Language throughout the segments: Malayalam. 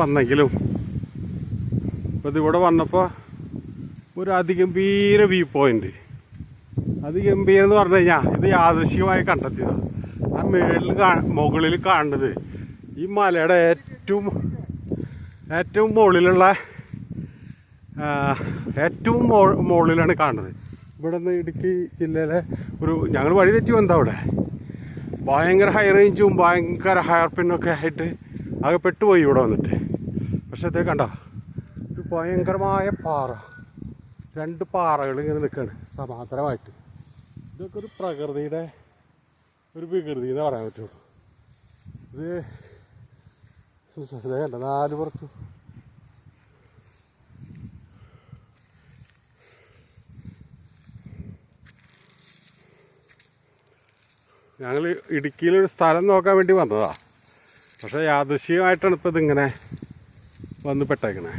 വന്നെങ്കിലും ഇപ്പം ഇതിവിടെ വന്നപ്പോൾ ഒരു അതിഗംഭീര വ്യൂ പോയിന്റ്. അതിഗംഭീരം എന്ന് പറഞ്ഞു കഴിഞ്ഞാൽ ഇത് യാദൃശ്ചികമായി കണ്ടെത്തിയതാണ്. ആ മുകളിൽ കാണുന്നത് ഈ മലയുടെ ഏറ്റവും മുകളിലുള്ള ഏറ്റവും മുകളിലാണ് കാണുന്നത്. ഇവിടെ നിന്ന് ഇടുക്കി ജില്ലയിലെ ഞങ്ങൾ വഴി തെറ്റി വന്നതാ. അവിടെ ഭയങ്കര ഹൈ റേഞ്ചും ഭയങ്കര ഹയർ പിന്നൊക്കെ ആയിട്ട് ആകെ പെട്ടുപോയി ഇവിടെ വന്നിട്ട്. പക്ഷെ അതേ കണ്ട ഒരു ഭയങ്കരമായ പാറ, 2 പാറകൾ ഇങ്ങനെ നിൽക്കുകയാണ് സമാന്തരമായിട്ട്. ഇതൊക്കെ ഒരു പ്രകൃതിയുടെ ഒരു വികൃതി എന്ന് പറയാൻ പറ്റുള്ളൂ. ഇത് കണ്ട 4 പുറത്ത് ഞങ്ങൾ ഇടുക്കിയിലൊരു സ്ഥലം നോക്കാൻ വേണ്ടി വന്നതാ. പക്ഷെ യാദൃശ്ചികമായിട്ടാണ് ഇപ്പം ഇതിങ്ങനെ വന്ന് പെട്ടേക്കണേ.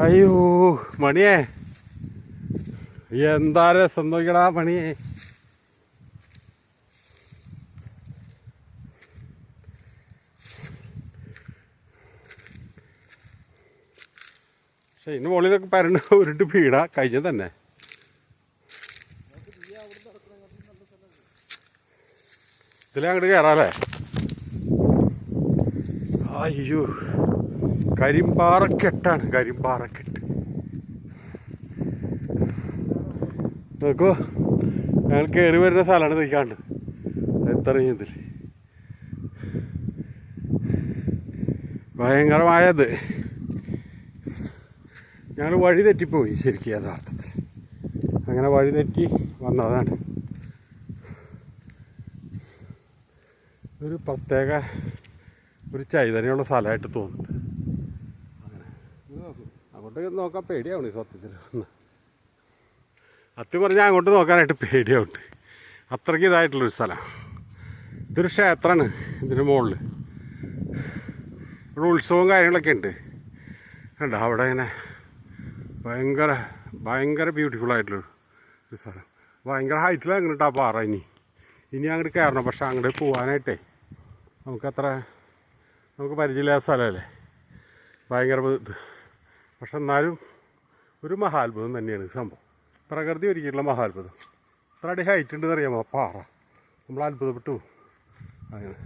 അയ്യോ മണിയേ, എന്താ രസം നോക്കിയടാ മണിയേ. പക്ഷെ ഇതിന് മുകളിൽ ഇതൊക്കെ പരണ്ട് ഉരുട്ട് പീട കഴിഞ്ഞ തന്നെ. ഇതിലെ അങ്ങോട്ട് കയറാല്ലേ? അയ്യോ കരിമ്പാറക്കെട്ടാണ്, കരിമ്പാറക്കെട്ട്. നോക്കൂ, ഞങ്ങൾ കയറി വരുന്ന സ്ഥലമാണ് നിൽക്കാണ്ട് എത്രയും ഭയങ്കരമായത്. ഞങ്ങൾ വഴി തെറ്റിപ്പോയി ശരിക്കും യഥാർത്ഥത്തിൽ. അങ്ങനെ വഴി തെറ്റി വന്നതാണ്. ഒരു പ്രത്യേക ഒരു ചൈതന്യമുള്ള സ്ഥലമായിട്ട് തോന്നുന്നുണ്ട്. അങ്ങനെ അങ്ങോട്ട് നോക്കാൻ പേടിയാവുണ്ട് സത്യത്തിൽ. സത്യം പറഞ്ഞാൽ അങ്ങോട്ട് നോക്കാനായിട്ട് പേടിയാവുണ്ട്. അത്രയ്ക്ക് ഇതായിട്ടുള്ളൊരു സ്ഥലം. ഇതൊരു ക്ഷേത്രമാണ്. ഇതിൻ്റെ മുകളിൽ ഇവിടെ ഉത്സവവും കാര്യങ്ങളൊക്കെ ഉണ്ട്. കണ്ടോ അവിടെ ഇങ്ങനെ ഭയങ്കര ബ്യൂട്ടിഫുള്ളായിട്ടുള്ളൊരു സ്ഥലം. ഭയങ്കര ഹൈറ്റിൽ അങ്ങോട്ട് ആ പാറ. ഇനി അങ്ങോട്ട് കയറണം. പക്ഷെ അങ്ങോട്ട് പോകാനായിട്ടേ നമുക്ക് പരിചയമില്ലാത്ത സ്ഥലമല്ലേ, ഭയങ്കര ഇത്. പക്ഷെ എന്നാലും ഒരു മഹാത്ഭുതം തന്നെയാണ് സംഭവം. പ്രകൃതി ഒരുക്കിയിട്ടുള്ള മഹാത്ഭുതം. ഇത്ര അടി ഹൈറ്റ് ഉണ്ടെന്ന് അറിയാമോ പാറ. നമ്മൾ അത്ഭുതപ്പെട്ടു. അങ്ങനെ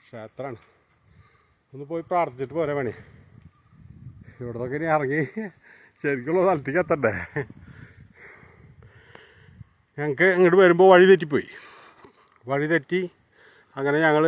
ക്ഷേത്രമാണ്. ഒന്ന് പോയി പ്രാർത്ഥിച്ചിട്ട് പോരാ പണി. ഇവിടെ നിന്നൊക്കെ ഇനി ഇറങ്ങി ശരിക്കുള്ള സ്ഥലത്തേക്ക് എത്തണ്ടേ. ഞങ്ങൾക്ക് ഇങ്ങോട്ട് വരുമ്പോൾ വഴി തെറ്റി അങ്ങനെ ഞങ്ങൾ